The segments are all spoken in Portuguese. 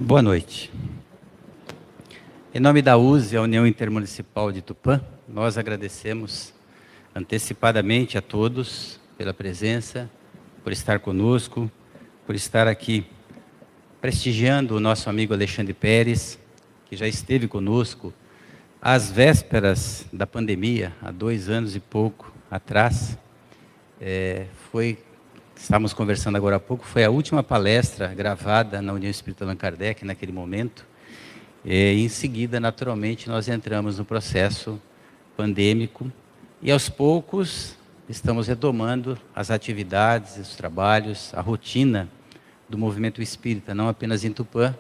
Boa noite. Em nome da USE, a União Intermunicipal de Tupã, nós agradecemos antecipadamente a todos pela presença, por estar conosco, por estar aqui prestigiando o nosso amigo Alexandre Pérez, que já esteve conosco às vésperas da pandemia, há 2 anos e pouco atrás. Estávamos conversando agora há pouco, foi a última palestra gravada na União Espírita Allan Kardec naquele momento. E em seguida, naturalmente, nós entramos no processo pandêmico e aos poucos estamos retomando as atividades, os trabalhos, a rotina do movimento espírita, não apenas em Tupã,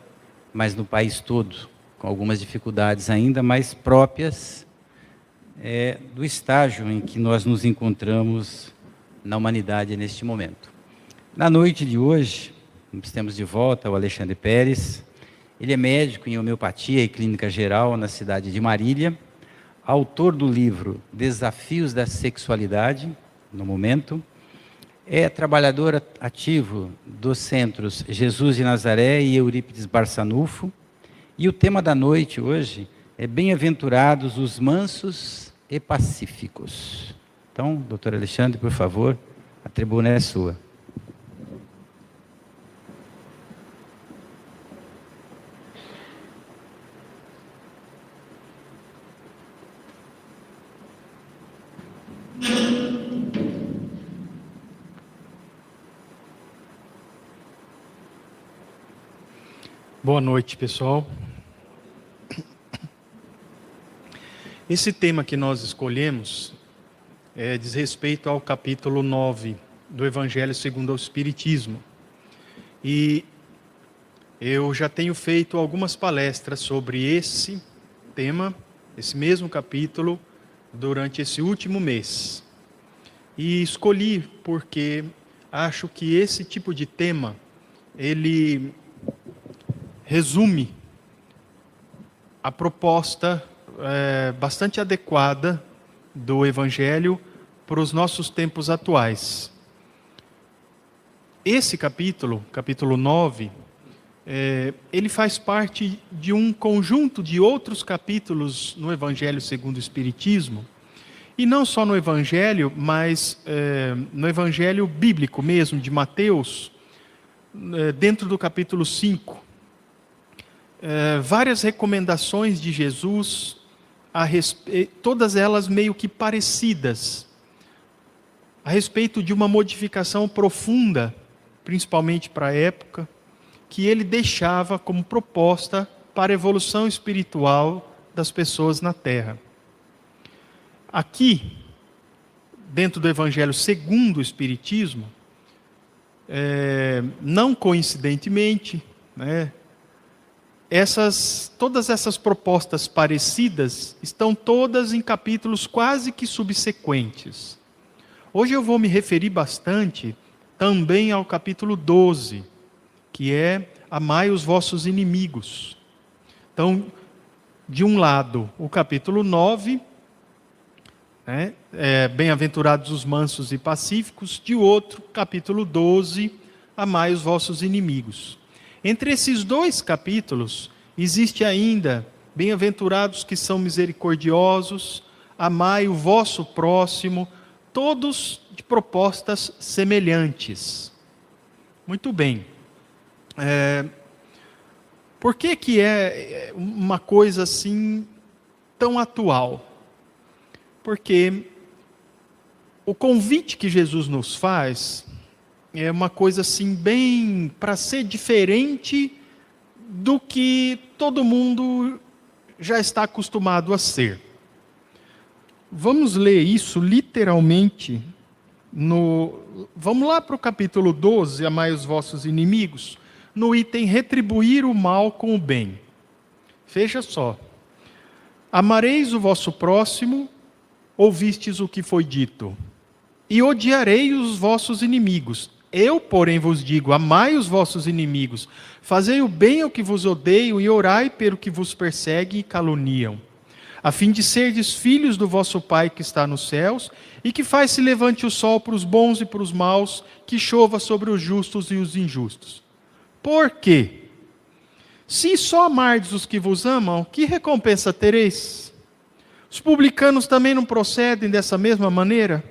mas no país todo, com algumas dificuldades ainda mais próprias do estágio em que nós nos encontramos na humanidade neste momento. Na noite de hoje, nós temos de volta o Alexandre Pérez. Ele é médico em homeopatia e clínica geral na cidade de Marília, autor do livro Desafios da Sexualidade, no momento, é trabalhador ativo dos centros Jesus de Nazaré e Eurípides Barçanufo, e o tema da noite hoje é Bem-aventurados os mansos e pacíficos. Então, doutor Alexandre, por favor, a tribuna é sua. Boa noite, pessoal. Esse tema que nós escolhemos diz respeito ao capítulo 9 do Evangelho segundo o Espiritismo. E eu já tenho feito algumas palestras sobre esse tema, esse mesmo capítulo, durante esse último mês. E escolhi porque acho que esse tipo de tema, ele resume a proposta bastante adequada do Evangelho para os nossos tempos atuais. Esse capítulo, capítulo 9, ele faz parte de um conjunto de outros capítulos no Evangelho segundo o Espiritismo, e não só no Evangelho, mas no Evangelho bíblico mesmo, de Mateus, dentro do capítulo 5. Várias recomendações de Jesus, todas elas meio que parecidas, a respeito de uma modificação profunda, principalmente para a época, que ele deixava como proposta para a evolução espiritual das pessoas na Terra. Aqui, dentro do Evangelho segundo o Espiritismo, não coincidentemente, todas essas propostas parecidas estão todas em capítulos quase que subsequentes. Hoje eu vou me referir bastante também ao capítulo 12, que é Amai os vossos inimigos. Então, de um lado, o capítulo 9, Bem-aventurados os mansos e pacíficos, de outro, capítulo 12, Amai os vossos inimigos. Entre esses dois capítulos, existe ainda, bem-aventurados que são misericordiosos, amai o vosso próximo, todos de propostas semelhantes. Muito bem. Por que é uma coisa assim tão atual? Porque o convite que Jesus nos faz é uma coisa assim bem para ser diferente do que todo mundo já está acostumado a ser. Vamos ler isso literalmente. Vamos lá para o capítulo 12, Amai os vossos inimigos, no item retribuir o mal com o bem. Veja só. Amareis o vosso próximo, ouvistes o que foi dito, e odiarei os vossos inimigos. Eu, porém, vos digo, amai os vossos inimigos, fazei o bem ao que vos odeiam e orai pelo que vos perseguem e caluniam, a fim de serdes filhos do vosso Pai que está nos céus, e que faz se levante o sol para os bons e para os maus, que chova sobre os justos e os injustos. Por quê? Se só amardes os que vos amam, que recompensa tereis? Os publicanos também não procedem dessa mesma maneira?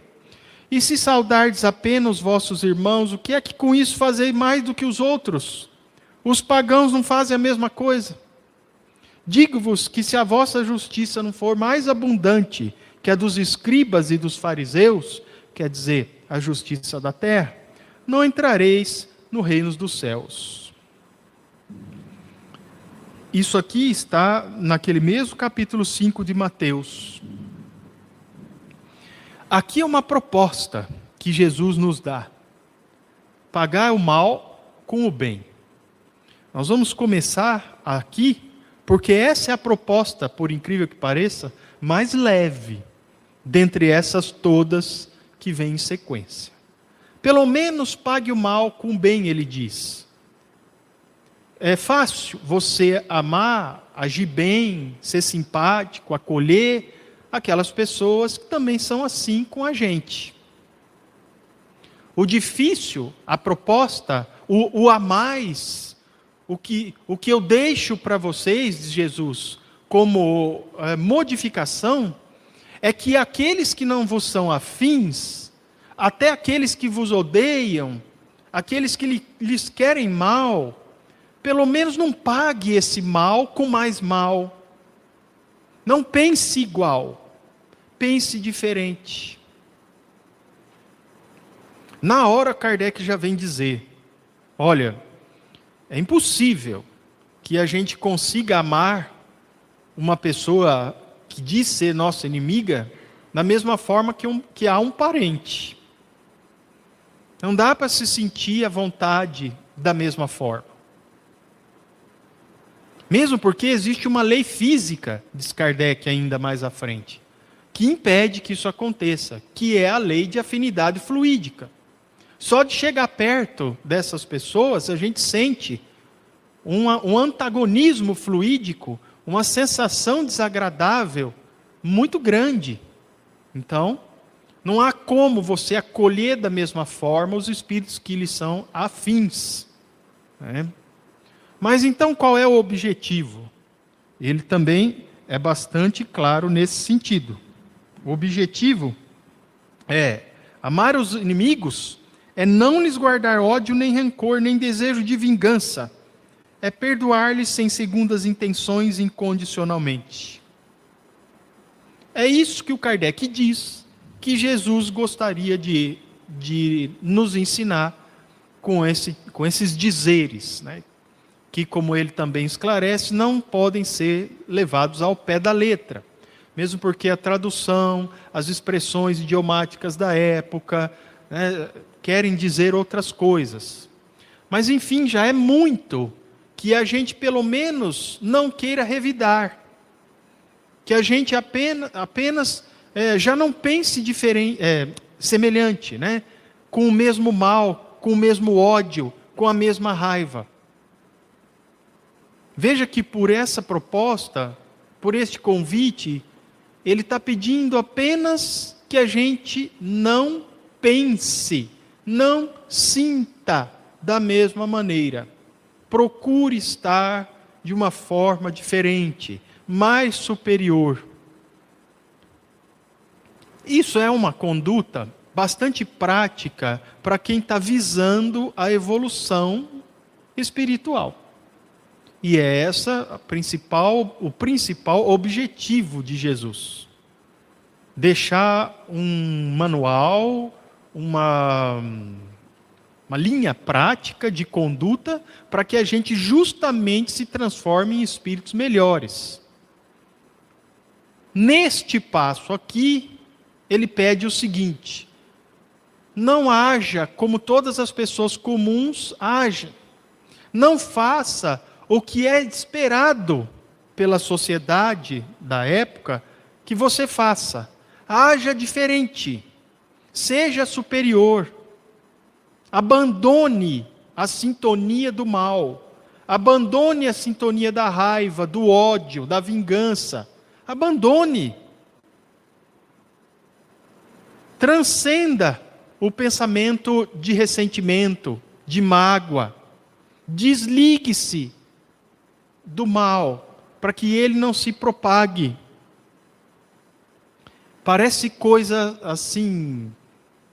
E se saudardes apenas os vossos irmãos, o que é que com isso fazeis mais do que os outros? Os pagãos não fazem a mesma coisa? Digo-vos que se a vossa justiça não for mais abundante que a dos escribas e dos fariseus, quer dizer, a justiça da terra, não entrareis no reino dos céus. Isso aqui está naquele mesmo capítulo 5 de Mateus. Aqui é uma proposta que Jesus nos dá. Pagar o mal com o bem. Nós vamos começar aqui, porque essa é a proposta, por incrível que pareça, mais leve, dentre essas todas que vêm em sequência. Pelo menos pague o mal com o bem, ele diz. É fácil você amar, agir bem, ser simpático, acolher aquelas pessoas que também são assim com a gente. O difícil, a proposta, o a mais, o que eu deixo para vocês, diz Jesus, como modificação, é que aqueles que não vos são afins, até aqueles que vos odeiam, aqueles que lhes querem mal, pelo menos não pague esse mal com mais mal. Não pense igual, pense diferente. Na hora, Kardec já vem dizer, olha, é impossível que a gente consiga amar uma pessoa que diz ser nossa inimiga da mesma forma que há um parente. Não dá para se sentir à vontade da mesma forma. Mesmo porque existe uma lei física, diz Kardec ainda mais à frente, que impede que isso aconteça, que é a lei de afinidade fluídica. Só de chegar perto dessas pessoas, a gente sente um antagonismo fluídico, uma sensação desagradável muito grande. Então, não há como você acolher da mesma forma os espíritos que lhes são afins, né? Mas então qual é o objetivo? Ele também é bastante claro nesse sentido. O objetivo é amar os inimigos, é não lhes guardar ódio, nem rancor, nem desejo de vingança. É perdoar-lhes sem segundas intenções incondicionalmente. É isso que o Kardec diz, que Jesus gostaria de nos ensinar com esses dizeres, né? Que, como ele também esclarece, não podem ser levados ao pé da letra, mesmo porque a tradução, as expressões idiomáticas da época, né, querem dizer outras coisas. Mas, enfim, já é muito que a gente, pelo menos, não queira revidar, que a gente apenas já não pense semelhante, né, com o mesmo mal, com o mesmo ódio, com a mesma raiva. Veja que por essa proposta, por este convite, ele está pedindo apenas que a gente não pense, não sinta da mesma maneira. Procure estar de uma forma diferente, mais superior. Isso é uma conduta bastante prática para quem está visando a evolução espiritual. E é essa o principal objetivo de Jesus. Deixar um manual, uma linha prática de conduta para que a gente justamente se transforme em espíritos melhores. Neste passo aqui, ele pede o seguinte: não haja como todas as pessoas comuns agem. Não faça o que é esperado pela sociedade da época que você faça. Haja diferente. Seja superior. Abandone a sintonia do mal. Abandone a sintonia da raiva, do ódio, da vingança. Abandone. Transcenda o pensamento de ressentimento, de mágoa. Desligue-se do mal, para que ele não se propague. Parece coisa assim,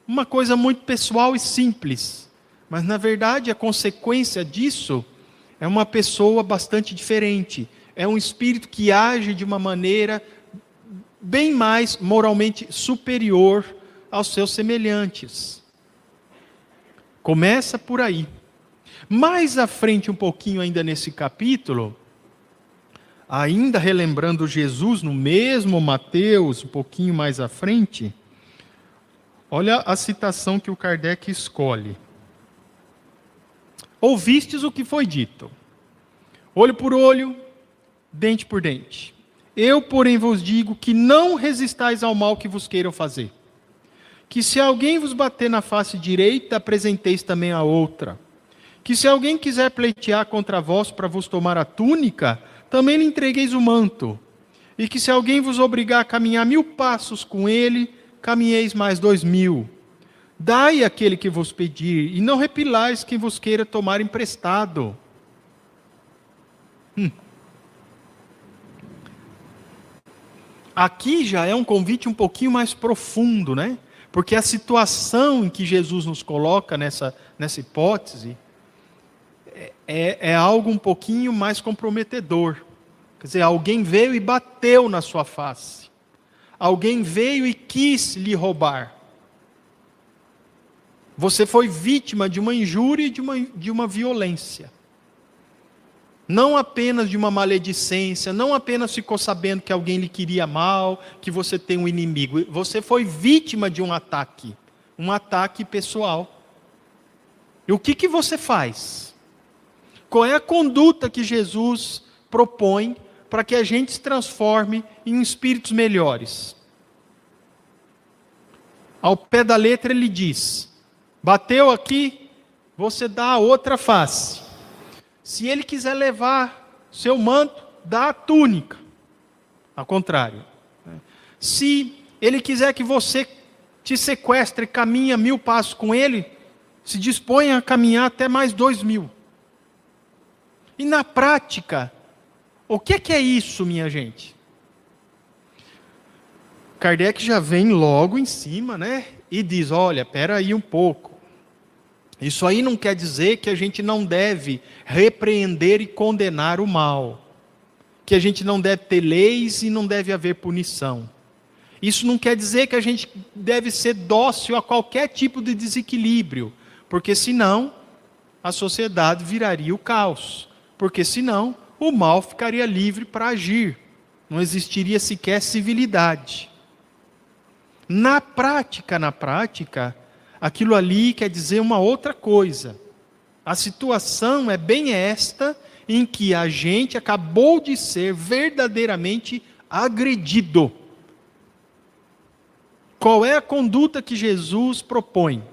uma coisa muito pessoal e simples, mas na verdade a consequência disso é uma pessoa bastante diferente, é um espírito que age de uma maneira bem mais moralmente superior aos seus semelhantes. Começa por aí. Mais à frente, um pouquinho ainda nesse capítulo, ainda relembrando Jesus, no mesmo Mateus, um pouquinho mais à frente, olha a citação que o Kardec escolhe. Ouvistes o que foi dito, olho por olho, dente por dente. Eu, porém, vos digo que não resistais ao mal que vos queiram fazer. Que se alguém vos bater na face direita, apresenteis também a outra. Que se alguém quiser pleitear contra vós para vos tomar a túnica, também lhe entregueis o manto. E que se alguém vos obrigar a caminhar 1000 passos com ele, caminheis mais 2000. Dai àquele que vos pedir, e não repilais quem vos queira tomar emprestado. Aqui já é um convite um pouquinho mais profundo, né? Porque a situação em que Jesus nos coloca nessa hipótese é algo um pouquinho mais comprometedor. Quer dizer, alguém veio e bateu na sua face. Alguém veio e quis lhe roubar. Você foi vítima de uma injúria e de uma violência. Não apenas de uma maledicência, não apenas ficou sabendo que alguém lhe queria mal, que você tem um inimigo. Você foi vítima de um ataque pessoal. E o que você faz? Qual é a conduta que Jesus propõe para que a gente se transforme em espíritos melhores? Ao pé da letra ele diz: bateu aqui, você dá a outra face. Se ele quiser levar seu manto, dá a túnica. Ao contrário. Se ele quiser que você te sequestre e caminha 1000 passos com ele, se dispõe a caminhar até mais 2000. E na prática, o que é isso, minha gente? Kardec já vem logo em cima, né? E diz, olha, espera aí um pouco. Isso aí não quer dizer que a gente não deve repreender e condenar o mal. Que a gente não deve ter leis e não deve haver punição. Isso não quer dizer que a gente deve ser dócil a qualquer tipo de desequilíbrio. Porque senão, a sociedade viraria o caos. Porque senão, o mal ficaria livre para agir. Não existiria sequer civilidade. Na prática, aquilo ali quer dizer uma outra coisa. A situação é bem esta em que a gente acabou de ser verdadeiramente agredido. Qual é a conduta que Jesus propõe?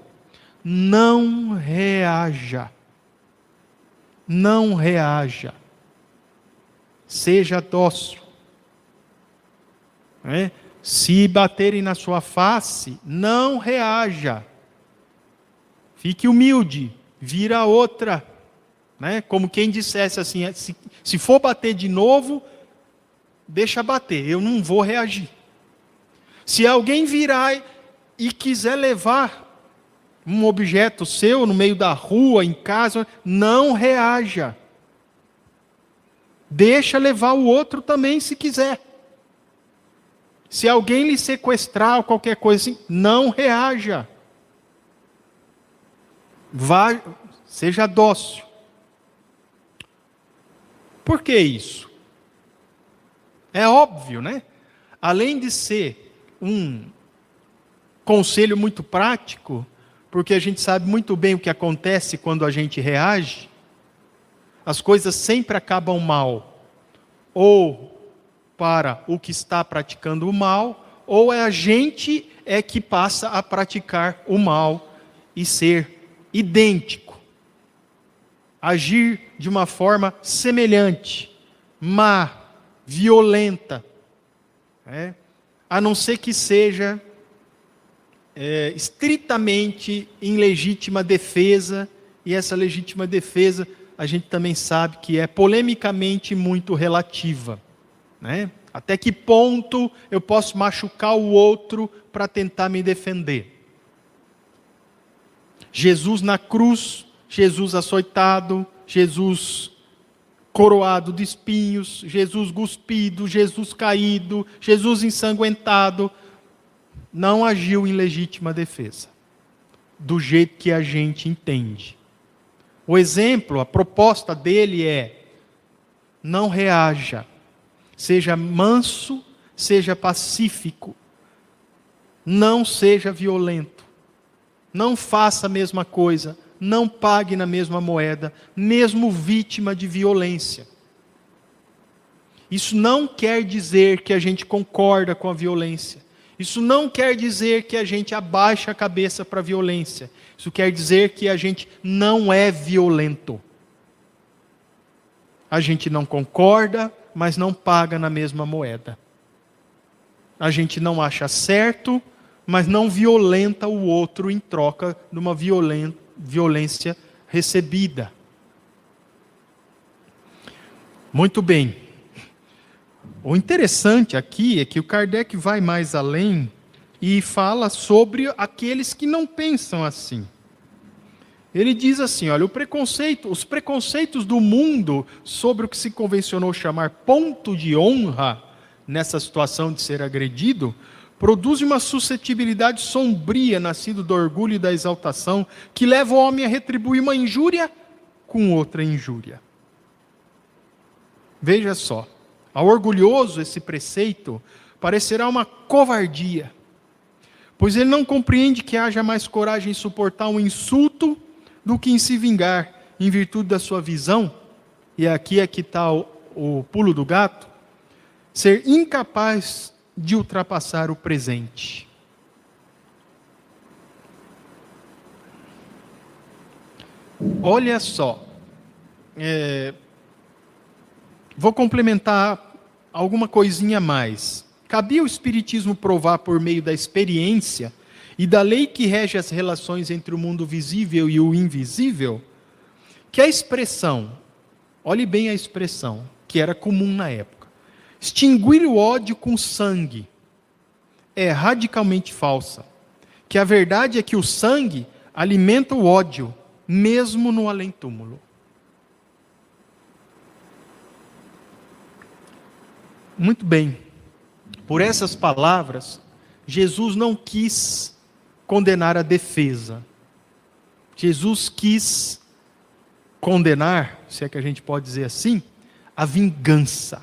Não reaja. Não reaja. Seja dócil. Se baterem na sua face, não reaja. Fique humilde, vira outra. Como quem dissesse assim, se for bater de novo, deixa bater, eu não vou reagir. Se alguém virar e quiser levar um objeto seu no meio da rua, em casa, não reaja. Deixa levar o outro também se quiser. Se alguém lhe sequestrar ou qualquer coisa assim, não reaja. Vá, seja dócil. Por que isso? É óbvio, né? Além de ser um conselho muito prático, porque a gente sabe muito bem o que acontece quando a gente reage, as coisas sempre acabam mal. Ou para o que está praticando o mal, ou é a gente que passa a praticar o mal e ser idêntico. Agir de uma forma semelhante, má, violenta. A não ser que seja estritamente em legítima defesa, e essa legítima defesa a gente também sabe que é polemicamente muito relativa, né? Até que ponto eu posso machucar o outro para tentar me defender? Jesus na cruz, Jesus açoitado, Jesus coroado de espinhos, Jesus cuspido, Jesus caído, Jesus ensanguentado, não agiu em legítima defesa, do jeito que a gente entende. O exemplo, a proposta dele é: não reaja, seja manso, seja pacífico, não seja violento, não faça a mesma coisa, não pague na mesma moeda, mesmo vítima de violência. Isso não quer dizer que a gente concorda com a violência. Isso não quer dizer que a gente abaixa a cabeça para a violência. Isso quer dizer que a gente não é violento. A gente não concorda, mas não paga na mesma moeda. A gente não acha certo, mas não violenta o outro em troca de uma violência recebida. Muito bem. O interessante aqui é que o Kardec vai mais além e fala sobre aqueles que não pensam assim. Ele diz assim, olha, os preconceitos do mundo sobre o que se convencionou chamar ponto de honra, nessa situação de ser agredido, produzem uma suscetibilidade sombria, nascido do orgulho e da exaltação, que leva o homem a retribuir uma injúria com outra injúria. Veja só, ao orgulhoso esse preceito parecerá uma covardia, pois ele não compreende que haja mais coragem em suportar um insulto do que em se vingar, em virtude da sua visão, e aqui é que está o pulo do gato, ser incapaz de ultrapassar o presente. Olha só, vou complementar alguma coisinha a mais. Cabia ao Espiritismo provar por meio da experiência e da lei que rege as relações entre o mundo visível e o invisível, que a expressão, olhe bem a expressão, que era comum na época, extinguir o ódio com sangue, é radicalmente falsa. Que a verdade é que o sangue alimenta o ódio, mesmo no além-túmulo. Muito bem. Por essas palavras, Jesus não quis condenar a defesa. Jesus quis condenar, se é que a gente pode dizer assim, a vingança.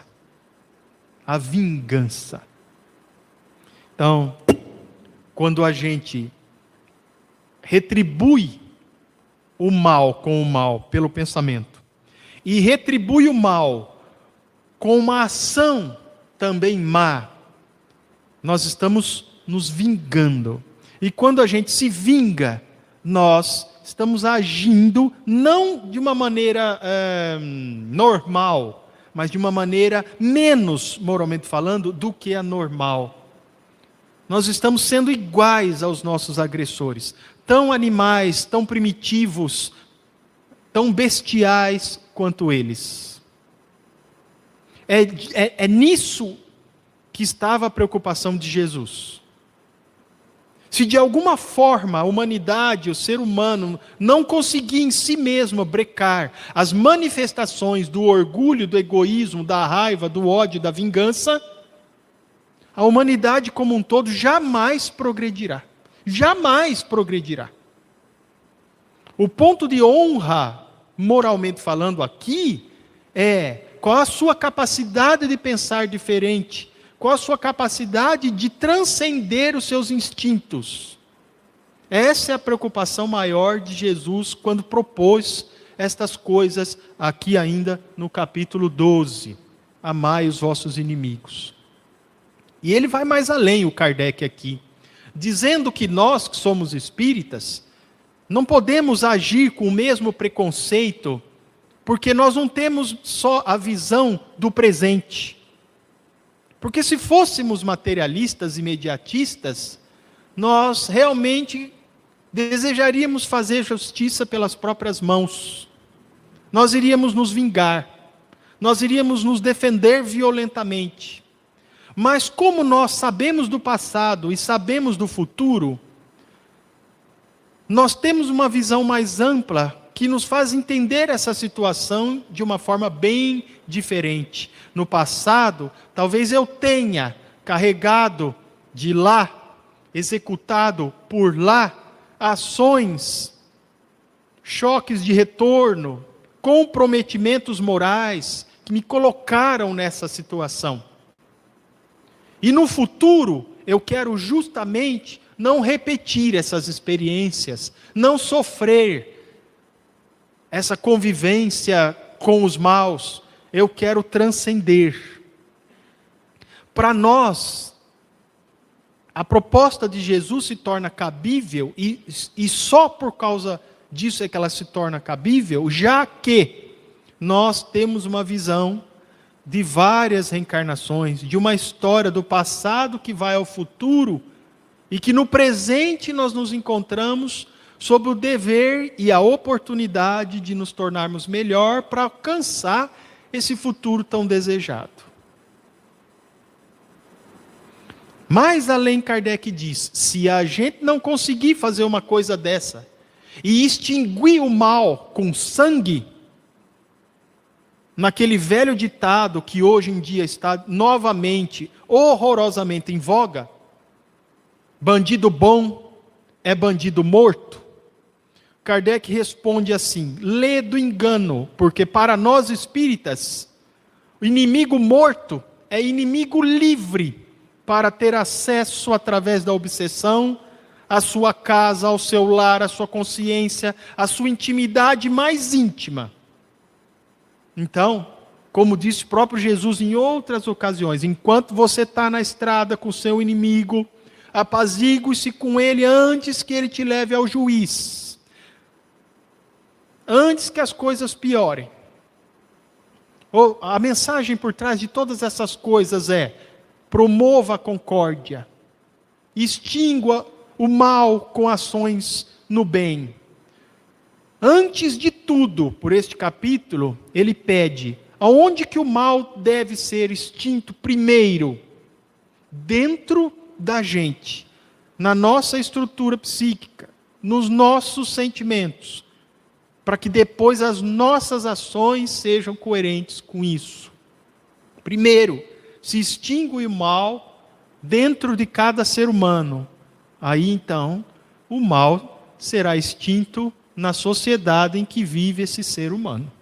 A vingança. Então, quando a gente retribui o mal com o mal pelo pensamento, e retribui o mal com uma ação também má, nós estamos nos vingando. E quando a gente se vinga, nós estamos agindo não de uma maneira normal, mas de uma maneira menos, moralmente falando, do que a normal. Nós estamos sendo iguais aos nossos agressores, tão animais, tão primitivos, tão bestiais quanto eles. É nisso que estava a preocupação de Jesus. Se de alguma forma a humanidade, o ser humano, não conseguir em si mesmo brecar as manifestações do orgulho, do egoísmo, da raiva, do ódio, da vingança, a humanidade como um todo jamais progredirá. Jamais progredirá. O ponto de honra, moralmente falando aqui, é qual a sua capacidade de pensar diferente, qual a sua capacidade de transcender os seus instintos. Essa é a preocupação maior de Jesus quando propôs estas coisas aqui ainda no capítulo 12. Amai os vossos inimigos. E ele vai mais além, o Kardec aqui, dizendo que nós que somos espíritas, não podemos agir com o mesmo preconceito, porque nós não temos só a visão do presente. Porque se fôssemos materialistas, imediatistas, nós realmente desejaríamos fazer justiça pelas próprias mãos. nós iríamos nos vingar, nós iríamos nos defender violentamente. Mas como nós sabemos do passado e sabemos do futuro, nós temos uma visão mais ampla que nos faz entender essa situação de uma forma bem diferente. No passado, talvez eu tenha carregado de lá, executado por lá, ações, choques de retorno, comprometimentos morais que me colocaram nessa situação. E no futuro, eu quero justamente não repetir essas experiências, não sofrer essa convivência com os maus. Eu quero transcender. Para nós, a proposta de Jesus se torna cabível, e só por causa disso é que ela se torna cabível, já que nós temos uma visão de várias reencarnações, de uma história do passado que vai ao futuro, e que no presente nós nos encontramos sob o dever e a oportunidade de nos tornarmos melhor para alcançar esse futuro tão desejado. Mais além, Kardec diz, se a gente não conseguir fazer uma coisa dessa, e extinguir o mal com sangue, naquele velho ditado que hoje em dia está novamente, horrorosamente em voga, bandido bom é bandido morto, Kardec responde assim, lê do engano, porque para nós espíritas, o inimigo morto é inimigo livre para ter acesso através da obsessão à sua casa, ao seu lar, à sua consciência, à sua intimidade mais íntima. Então, como disse o próprio Jesus em outras ocasiões, enquanto você está na estrada com o seu inimigo, apazigue-se com ele antes que ele te leve ao juiz. Antes que as coisas piorem. A mensagem por trás de todas essas coisas é: promova a concórdia, extingua o mal com ações no bem. Antes de tudo, por este capítulo, ele pede, aonde que o mal deve ser extinto primeiro? Dentro da gente, na nossa estrutura psíquica, nos nossos sentimentos, para que depois as nossas ações sejam coerentes com isso. Primeiro, se extingue o mal dentro de cada ser humano. Aí então, o mal será extinto na sociedade em que vive esse ser humano.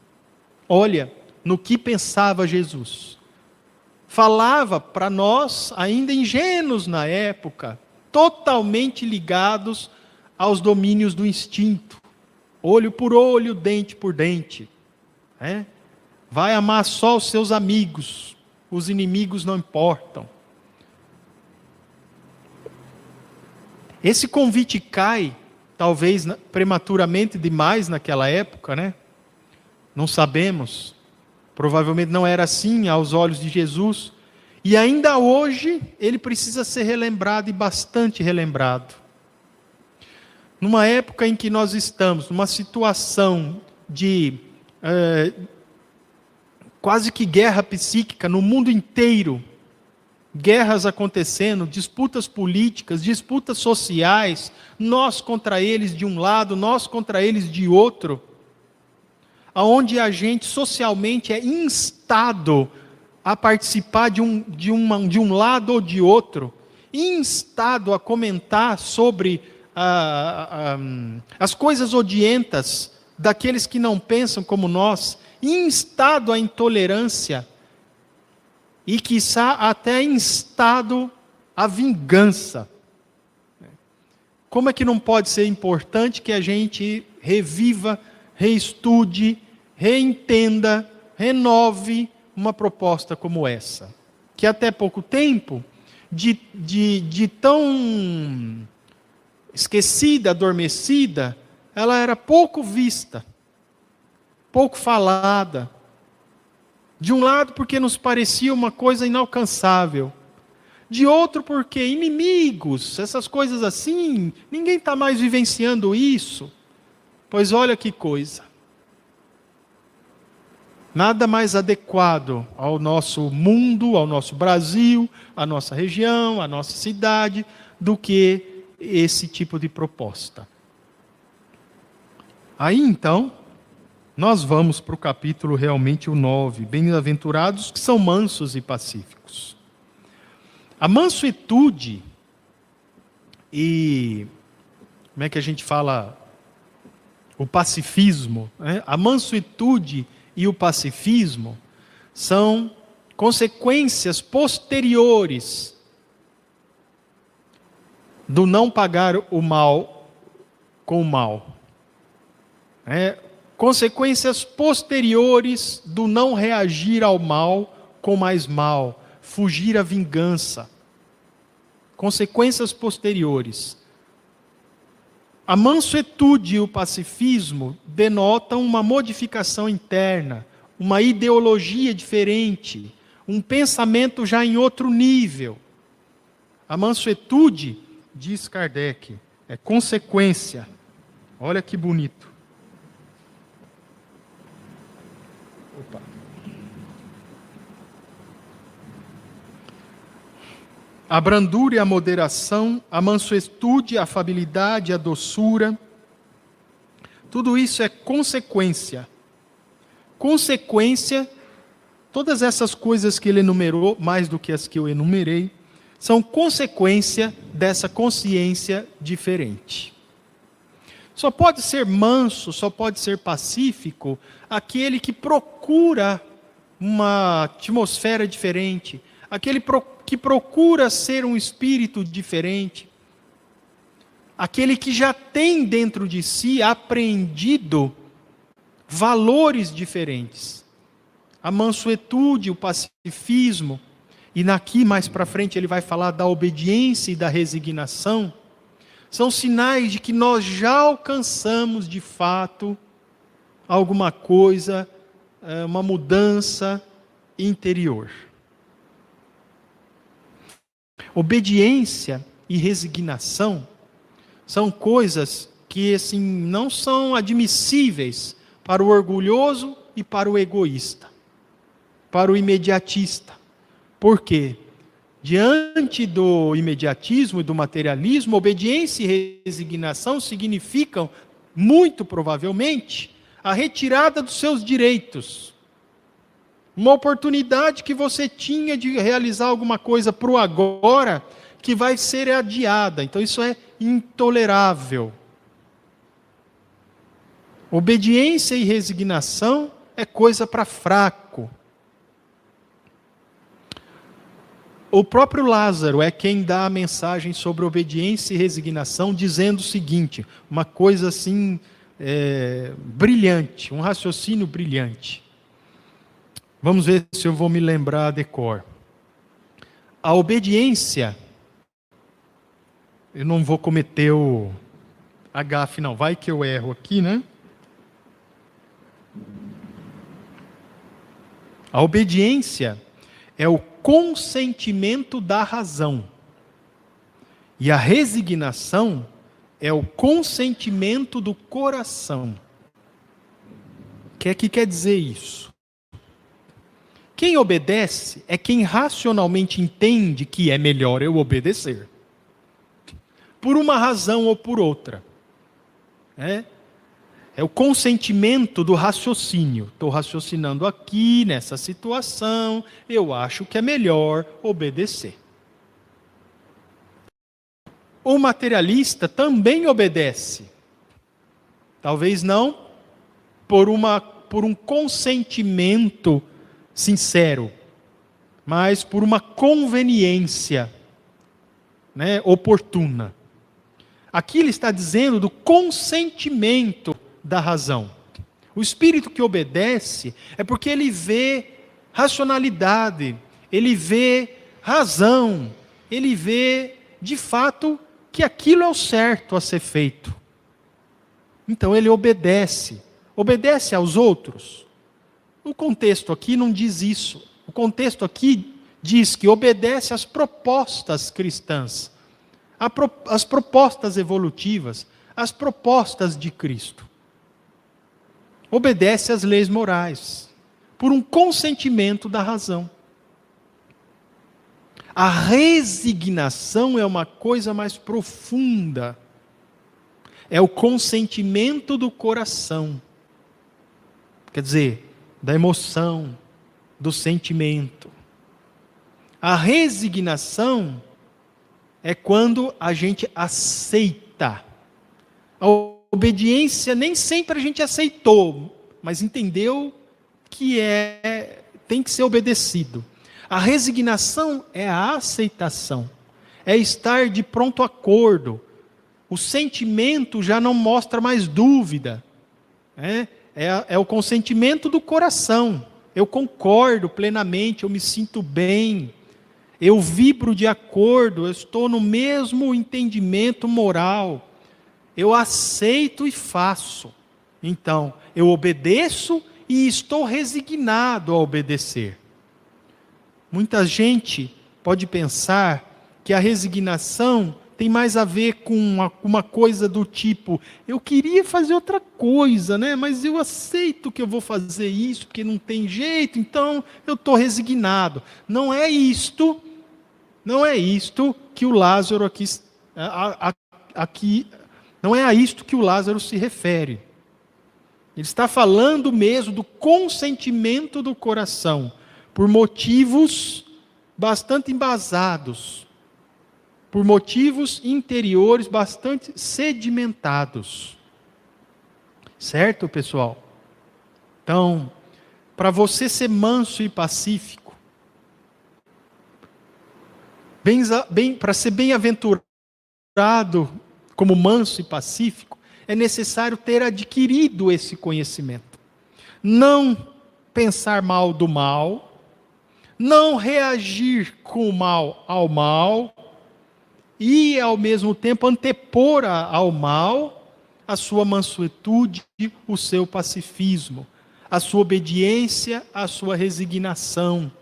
Olha no que pensava Jesus. Falava para nós, ainda ingênuos na época, totalmente ligados aos domínios do instinto. Olho por olho, dente por dente. Vai amar só os seus amigos, os inimigos não importam. Esse convite cai, talvez prematuramente demais naquela época, né? Não sabemos. Provavelmente não era assim aos olhos de Jesus. E ainda hoje ele precisa ser relembrado e bastante relembrado. Numa época em que nós estamos, numa situação de quase que guerra psíquica no mundo inteiro, guerras acontecendo, disputas políticas, disputas sociais, nós contra eles de um lado, nós contra eles de outro, aonde a gente socialmente é instado a participar de um lado ou de outro, instado a comentar sobre as coisas odientas daqueles que não pensam como nós, instado à intolerância e, quiçá, até instado à vingança. Como é que não pode ser importante que a gente reviva, reestude, reentenda, renove uma proposta como essa? Que até pouco tempo, de tão esquecida, adormecida, ela era pouco vista, pouco falada. De um lado, porque nos parecia uma coisa inalcançável. De outro, porque inimigos, essas coisas assim, ninguém está mais vivenciando isso. Pois olha que coisa. Nada mais adequado ao nosso mundo, ao nosso Brasil, à nossa região, à nossa cidade, do que esse tipo de proposta. Aí então, nós vamos para o capítulo realmente o 9. Bem-aventurados que são mansos e pacíficos. A mansuetude e, como é que a gente fala, o pacifismo, né? A mansuetude e o pacifismo são consequências posteriores do não pagar o mal com o mal. Consequências posteriores do não reagir ao mal com mais mal, fugir à vingança. Consequências posteriores. A mansuetude e o pacifismo denotam uma modificação interna, uma ideologia diferente, um pensamento já em outro nível. A mansuetude, diz Kardec, é consequência. Olha que bonito. Opa. A brandura e a moderação, a mansuetude, a afabilidade, a doçura, tudo isso é consequência. Consequência, todas essas coisas que ele enumerou, mais do que as que eu enumerei, são consequência dessa consciência diferente. Só pode ser manso, só pode ser pacífico aquele que procura uma atmosfera diferente, aquele que procura ser um espírito diferente, aquele que já tem dentro de si apreendido valores diferentes. A mansuetude, o pacifismo, e daqui mais para frente ele vai falar da obediência e da resignação, são sinais de que nós já alcançamos de fato alguma coisa, uma mudança interior. Obediência e resignação são coisas que assim, não são admissíveis para o orgulhoso e para o egoísta, para o imediatista. Por quê? Diante do imediatismo e do materialismo, obediência e resignação significam, muito provavelmente, a retirada dos seus direitos. Uma oportunidade que você tinha de realizar alguma coisa para o agora, que vai ser adiada. Então isso é intolerável. Obediência e resignação é coisa para fraco. O próprio Lázaro é quem dá a mensagem sobre obediência e resignação, dizendo o seguinte, uma coisa assim, brilhante, um raciocínio brilhante. Vamos ver se eu vou me lembrar de cor. A obediência, eu não vou cometer o gafe não, vai que eu erro aqui, né? A obediência é o consentimento da razão. E a resignação é o consentimento do coração. O que é que quer dizer isso? Quem obedece é quem racionalmente entende que é melhor eu obedecer. Por uma razão ou por outra. É o consentimento do raciocínio. Estou raciocinando aqui, nessa situação, eu acho que é melhor obedecer. O materialista também obedece. Talvez não por um consentimento sincero, mas por uma conveniência, oportuna. Aqui ele está dizendo do consentimento da razão. O espírito que obedece é porque ele vê racionalidade, ele vê razão, ele vê de fato que aquilo é o certo a ser feito. Então ele obedece. Obedece aos outros? O contexto aqui não diz isso. O contexto aqui diz que obedece às propostas cristãs, às propostas evolutivas, às propostas de Cristo. Obedece às leis morais. por um consentimento da razão. A resignação é uma coisa mais profunda. É o consentimento do coração. Quer dizer, da emoção, do sentimento. A resignação é quando a gente aceita. A obediência nem sempre a gente aceitou, mas entendeu que tem que ser obedecido. A resignação é a aceitação, é estar de pronto acordo. O sentimento já não mostra mais dúvida. É o consentimento do coração. Eu concordo plenamente, eu me sinto bem, eu vibro de acordo, eu estou no mesmo entendimento moral. Eu aceito e faço. Então, eu obedeço e estou resignado a obedecer. Muita gente pode pensar que a resignação tem mais a ver com uma coisa do tipo, eu queria fazer outra coisa, né? Mas eu aceito que eu vou fazer isso, porque não tem jeito, então eu estou resignado. Não é isto que o Lázaro aqui, não é a isto que o Lázaro se refere. Ele está falando mesmo do consentimento do coração, por motivos bastante embasados, por motivos interiores bastante sedimentados. Certo, pessoal? Então, para você ser manso e pacífico, para ser bem-aventurado como manso e pacífico, é necessário ter adquirido esse conhecimento. Não pensar mal do mal, não reagir com o mal ao mal, e ao mesmo tempo antepor ao mal a sua mansuetude, o seu pacifismo, a sua obediência, a sua resignação.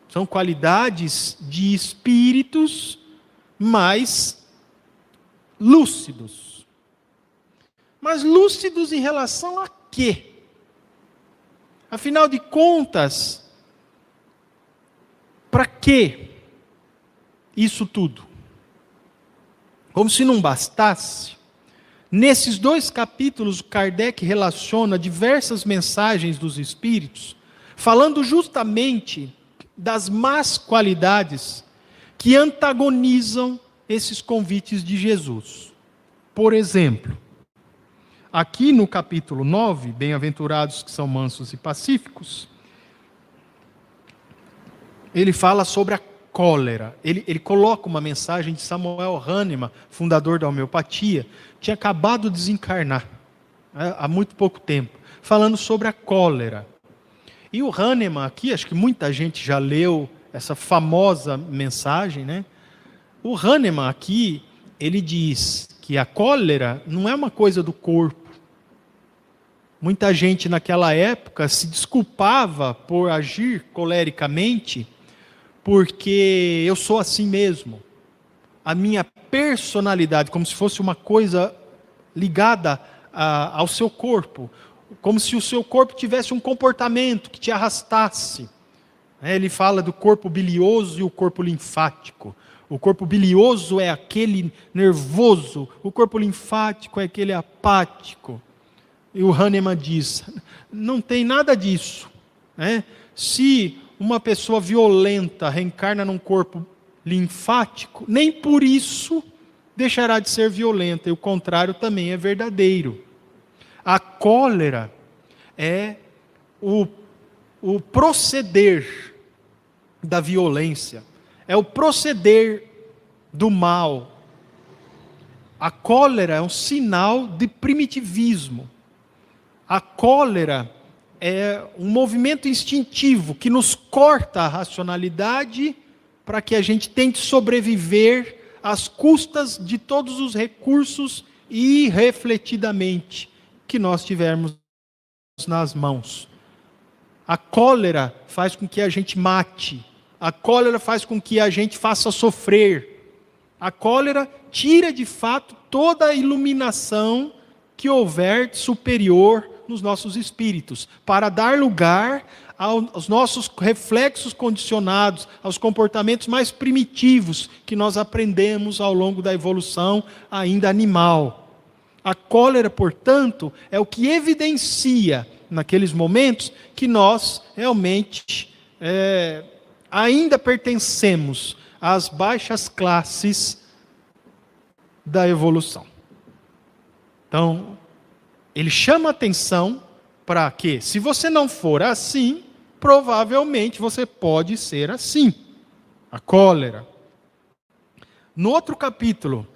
São qualidades de espíritos mais lúcidos. Mas lúcidos em relação a quê? Afinal de contas, para quê isso tudo? Como se não bastasse, nesses 2 capítulos, Kardec relaciona diversas mensagens dos Espíritos, falando justamente das más qualidades que antagonizam esses convites de Jesus. Por exemplo, aqui no capítulo 9, Bem-aventurados que são mansos e pacíficos, ele fala sobre a cólera. Ele coloca uma mensagem de Samuel Hahnemann, fundador da homeopatia, tinha acabado de desencarnar, há muito pouco tempo, falando sobre a cólera. E o Hahnemann aqui, acho que muita gente já leu essa famosa mensagem, né? O Hahnemann aqui, ele diz que a cólera não é uma coisa do corpo. Muita gente naquela época se desculpava por agir colericamente, porque eu sou assim mesmo. A minha personalidade, como se fosse uma coisa ligada ao seu corpo, como se o seu corpo tivesse um comportamento que te arrastasse. Ele fala do corpo bilioso e o corpo linfático. O corpo bilioso é aquele nervoso, o corpo linfático é aquele apático. E o Hahnemann diz, não tem nada disso. Se uma pessoa violenta reencarna num corpo linfático, nem por isso deixará de ser violenta, e o contrário também é verdadeiro. A cólera é o proceder da violência, é o proceder do mal. A cólera é um sinal de primitivismo. A cólera é um movimento instintivo que nos corta a racionalidade para que a gente tente sobreviver às custas de todos os recursos irrefletidamente que nós tivermos nas mãos. A cólera faz com que a gente mate. A cólera faz com que a gente faça sofrer. A cólera tira de fato toda a iluminação que houver superior nos nossos espíritos, para dar lugar aos nossos reflexos condicionados, aos comportamentos mais primitivos que nós aprendemos ao longo da evolução ainda animal. A cólera, portanto, é o que evidencia, naqueles momentos, que nós realmente ainda pertencemos às baixas classes da evolução. Então, ele chama a atenção para que, se você não for assim, provavelmente você pode ser assim. A cólera. No outro capítulo,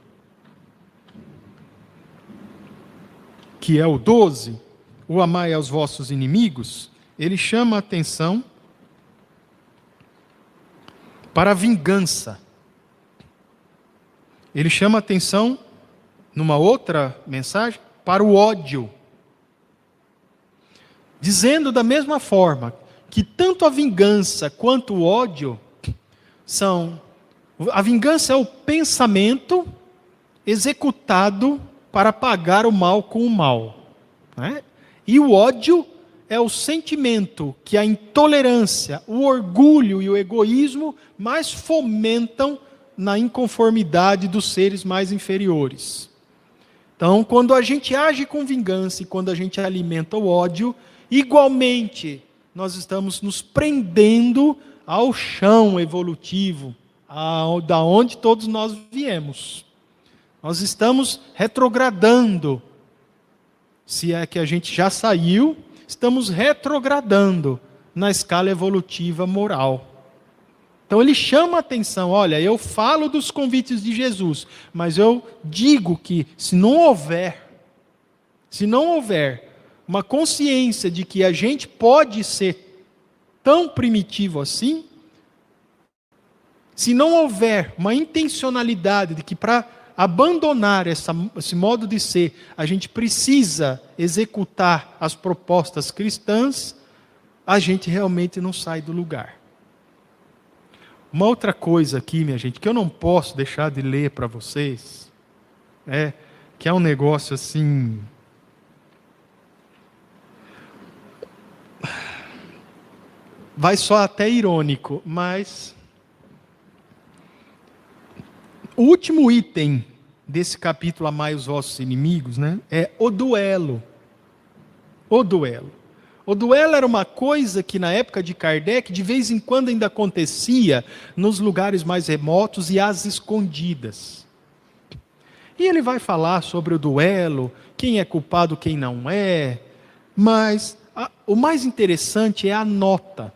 que é o 12, o amai aos vossos inimigos, ele chama a atenção para a vingança. Ele chama a atenção, numa outra mensagem, para o ódio. Dizendo da mesma forma que tanto a vingança quanto o ódio são... A vingança é o pensamento executado para pagar o mal com o mal, né? E o ódio é o sentimento que a intolerância, o orgulho e o egoísmo mais fomentam na inconformidade dos seres mais inferiores. Então, quando a gente age com vingança e quando a gente alimenta o ódio, igualmente nós estamos nos prendendo ao chão evolutivo, da onde todos nós viemos. Nós estamos retrogradando. Se é que a gente já saiu, estamos retrogradando na escala evolutiva moral. Então ele chama a atenção, olha, eu falo dos convites de Jesus, mas eu digo que se não houver uma consciência de que a gente pode ser tão primitivo assim, se não houver uma intencionalidade de que para abandonar esse modo de ser, a gente precisa executar as propostas cristãs, a gente realmente não sai do lugar. Uma outra coisa aqui, minha gente, que eu não posso deixar de ler para vocês, que é um negócio assim... Vai só até irônico, mas... O último item desse capítulo, amai os vossos inimigos, né, é o duelo. O duelo. O duelo era uma coisa que na época de Kardec, de vez em quando ainda acontecia nos lugares mais remotos e às escondidas. E ele vai falar sobre o duelo, quem é culpado, quem não é, mas o mais interessante é a nota.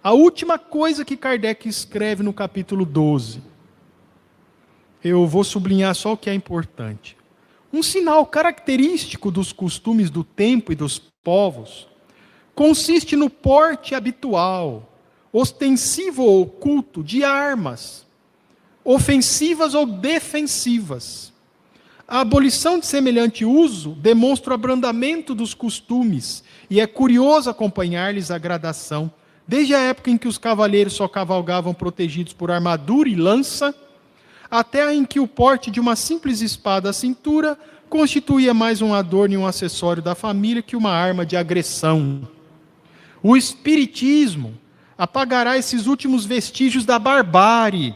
A última coisa que Kardec escreve no capítulo 12. Eu vou sublinhar só o que é importante. Um sinal característico dos costumes do tempo e dos povos consiste no porte habitual, ostensivo ou oculto de armas, ofensivas ou defensivas. A abolição de semelhante uso demonstra o abrandamento dos costumes e é curioso acompanhar-lhes a gradação, desde a época em que os cavaleiros só cavalgavam protegidos por armadura e lança, até a em que o porte de uma simples espada à cintura constituía mais um adorno e um acessório da família que uma arma de agressão. O espiritismo apagará esses últimos vestígios da barbárie,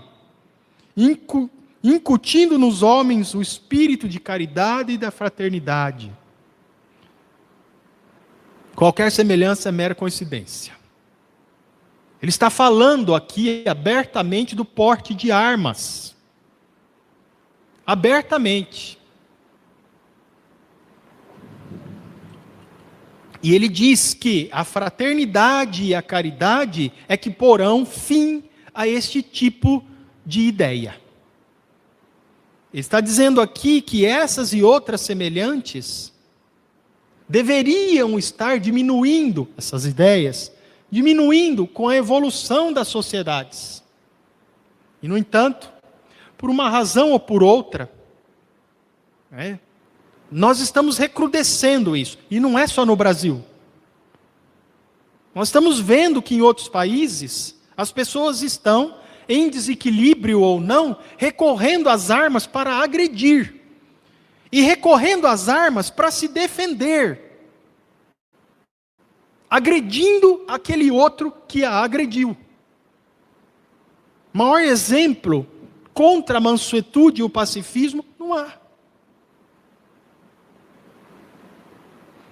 incutindo nos homens o espírito de caridade e da fraternidade. Qualquer semelhança é mera coincidência. Ele está falando aqui abertamente do porte de armas. Abertamente. E ele diz que a fraternidade e a caridade é que porão fim a este tipo de ideia. Ele está dizendo aqui que essas e outras semelhantes deveriam estar diminuindo, essas ideias, diminuindo com a evolução das sociedades. E, no entanto, por uma razão ou por outra, nós estamos recrudescendo isso. E não é só no Brasil. Nós estamos vendo que em outros países, as pessoas estão, em desequilíbrio ou não, recorrendo às armas para agredir. E recorrendo às armas para se defender. agredindo aquele outro que a agrediu. Maior exemplo contra a mansuetude e o pacifismo não há.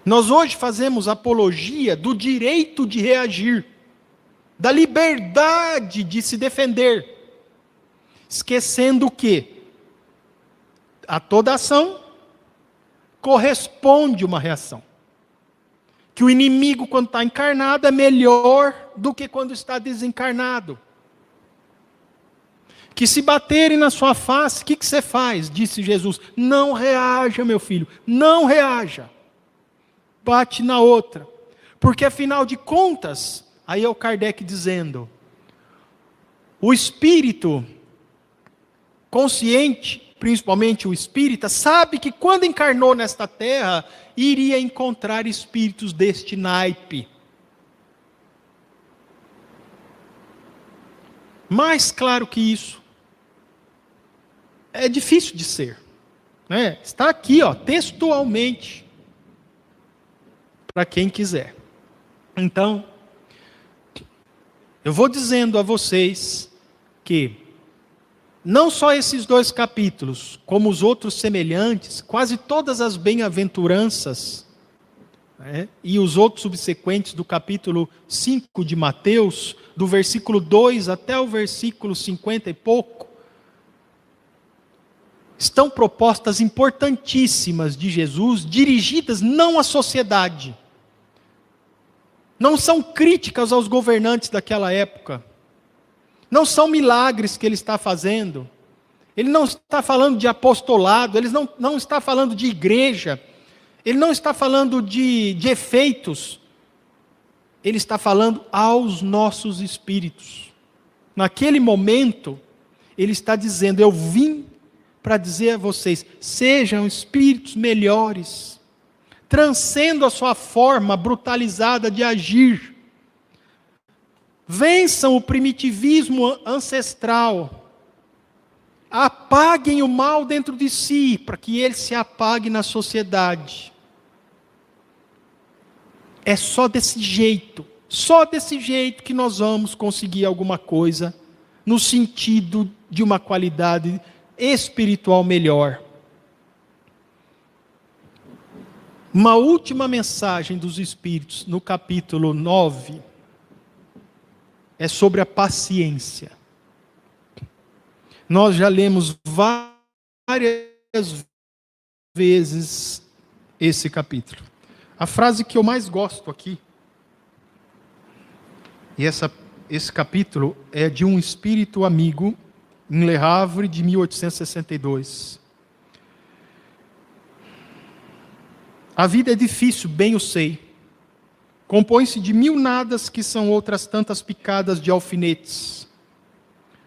Nós hoje fazemos apologia do direito de reagir, da liberdade de se defender, esquecendo que a toda ação corresponde uma reação. Que o inimigo, quando está encarnado, é melhor do que quando está desencarnado. Que se baterem na sua face, o que você faz? Disse Jesus. Não reaja, meu filho, não reaja. Bate na outra. Porque afinal de contas, aí é o Kardec dizendo, o espírito consciente, principalmente o espírita, sabe que quando encarnou nesta terra, iria encontrar espíritos deste naipe. Mais claro que isso, é difícil de ser. Né? Está aqui, textualmente, para quem quiser. Então, eu vou dizendo a vocês que não só esses 2 capítulos, como os outros semelhantes, quase todas as bem-aventuranças, e os outros subsequentes do capítulo 5 de Mateus, do versículo 2 até o versículo 50 e pouco, estão propostas importantíssimas de Jesus, dirigidas não à sociedade. Não são críticas aos governantes daquela época. Não são milagres que ele está fazendo. Ele não está falando de apostolado, ele não está falando de igreja, ele não está falando de efeitos. Ele está falando aos nossos espíritos. Naquele momento, ele está dizendo, eu vim para dizer a vocês, sejam espíritos melhores, transcendam a sua forma brutalizada de agir, vençam o primitivismo ancestral, apaguem o mal dentro de si, para que ele se apague na sociedade. É só desse jeito que nós vamos conseguir alguma coisa, no sentido de uma qualidade espiritual melhor. Uma última mensagem dos Espíritos, no capítulo 9, é sobre a paciência. Nós já lemos várias vezes esse capítulo. A frase que eu mais gosto aqui, e esse capítulo é de um espírito amigo, em Le Havre, de 1862. A vida é difícil, bem eu sei. Compõe-se de 1000 nadas que são outras tantas picadas de alfinetes,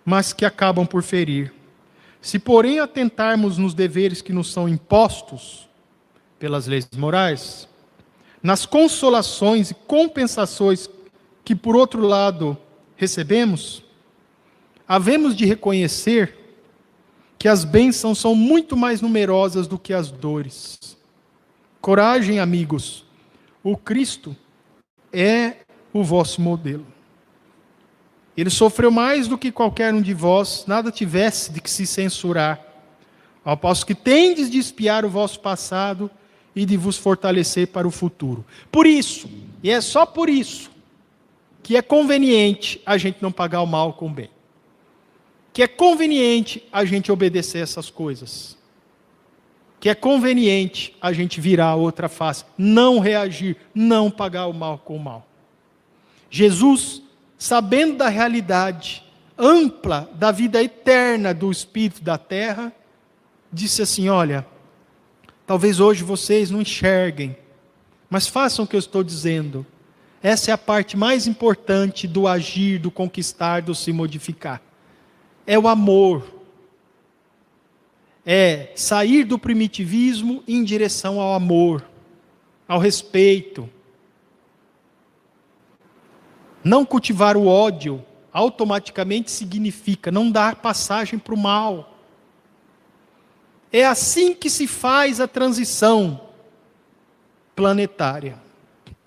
mas que acabam por ferir. Se, porém, atentarmos nos deveres que nos são impostos pelas leis morais, nas consolações e compensações que, por outro lado, recebemos, havemos de reconhecer que as bênçãos são muito mais numerosas do que as dores. Coragem, amigos, o Cristo é o vosso modelo. Ele sofreu mais do que qualquer um de vós, nada tivesse de que se censurar, ao passo que tendes de espiar o vosso passado e de vos fortalecer para o futuro. Por isso, e é só por isso, que é conveniente a gente não pagar o mal com o bem. Que é conveniente a gente obedecer essas coisas. Que é conveniente a gente virar a outra face, não reagir, não pagar o mal com o mal. Jesus, sabendo da realidade ampla da vida eterna do Espírito da Terra, disse assim, olha, talvez hoje vocês não enxerguem, mas façam o que eu estou dizendo. Essa é a parte mais importante do agir, do conquistar, do se modificar. É o amor. É sair do primitivismo em direção ao amor, ao respeito. Não cultivar o ódio automaticamente significa não dar passagem para o mal. É assim que se faz a transição planetária.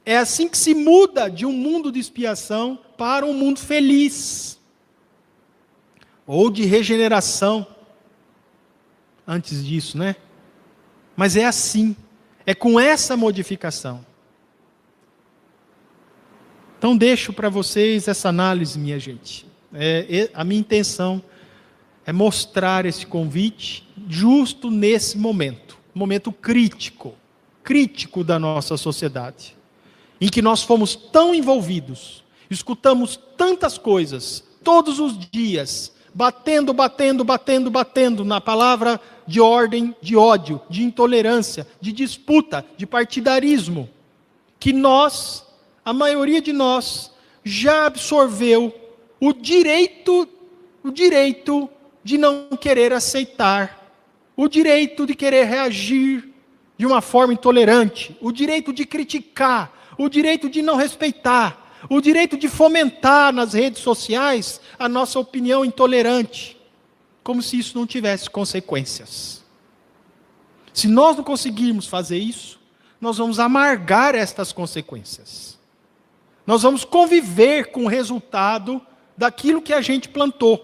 É assim que se muda de um mundo de expiação para um mundo feliz, ou de regeneração, antes disso, né? Mas é assim, é com essa modificação. Então deixo para vocês essa análise, minha gente. A minha intenção é mostrar esse convite justo nesse momento crítico da nossa sociedade, em que nós fomos tão envolvidos, escutamos tantas coisas, todos os dias, batendo na palavra de ordem, de ódio, de intolerância, de disputa, de partidarismo, que a maioria de nós, já absorveu o direito de não querer aceitar, o direito de querer reagir de uma forma intolerante, o direito de criticar, o direito de não respeitar, o direito de fomentar nas redes sociais a nossa opinião intolerante, como se isso não tivesse consequências. Se nós não conseguirmos fazer isso, nós vamos amargar estas consequências. Nós vamos conviver com o resultado daquilo que a gente plantou.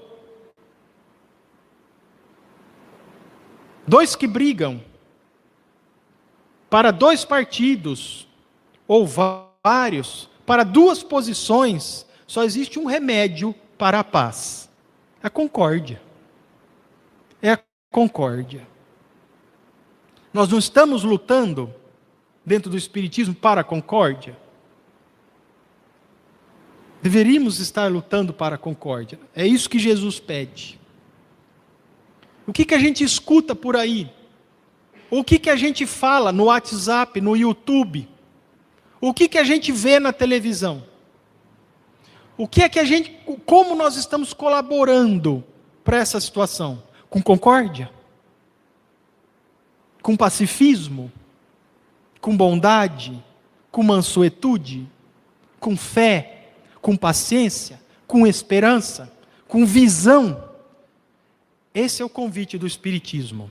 Dois que brigam para dois partidos, ou vários, para duas posições, só existe um remédio para a paz: a concórdia. É a concórdia. Nós não estamos lutando dentro do Espiritismo para a concórdia? Deveríamos estar lutando para a concórdia. É isso que Jesus pede. O que a gente escuta por aí? O que a gente fala no WhatsApp, no YouTube? O que a gente vê na televisão? Como nós estamos colaborando para essa situação? Com concórdia? Com pacifismo? Com bondade? Com mansuetude? Com fé? Com paciência? Com esperança? Com visão? Esse é o convite do Espiritismo,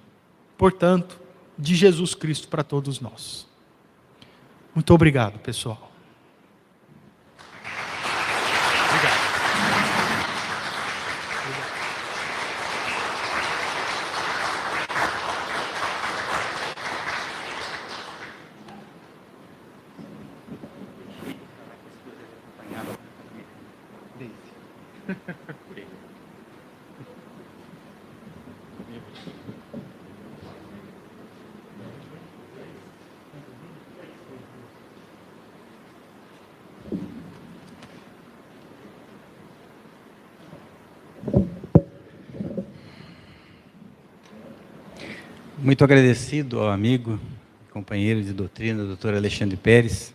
portanto, de Jesus Cristo para todos nós. Muito obrigado, pessoal. Obrigado. Muito agradecido ao amigo, companheiro de doutrina, doutor Alexandre Pérez,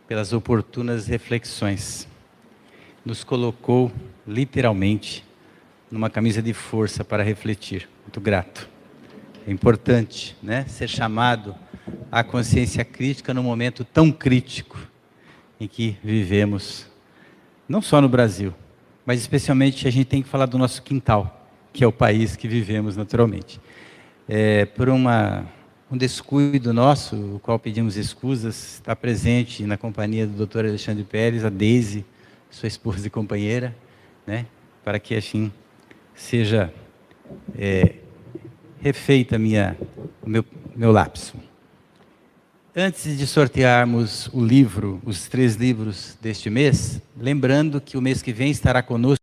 pelas oportunas reflexões. Nos colocou, literalmente, numa camisa de força para refletir. Muito grato. É importante, né, ser chamado à consciência crítica num momento tão crítico em que vivemos, não só no Brasil, mas especialmente a gente tem que falar do nosso quintal, que é o país que vivemos naturalmente. Por um descuido nosso, o qual pedimos escusas, está presente na companhia do Dr. Alexandre Pérez, a Deise, sua esposa e companheira, né, para que assim seja refeita o meu lapso. Antes de sortearmos os 3 livros deste mês, lembrando que o mês que vem estará conosco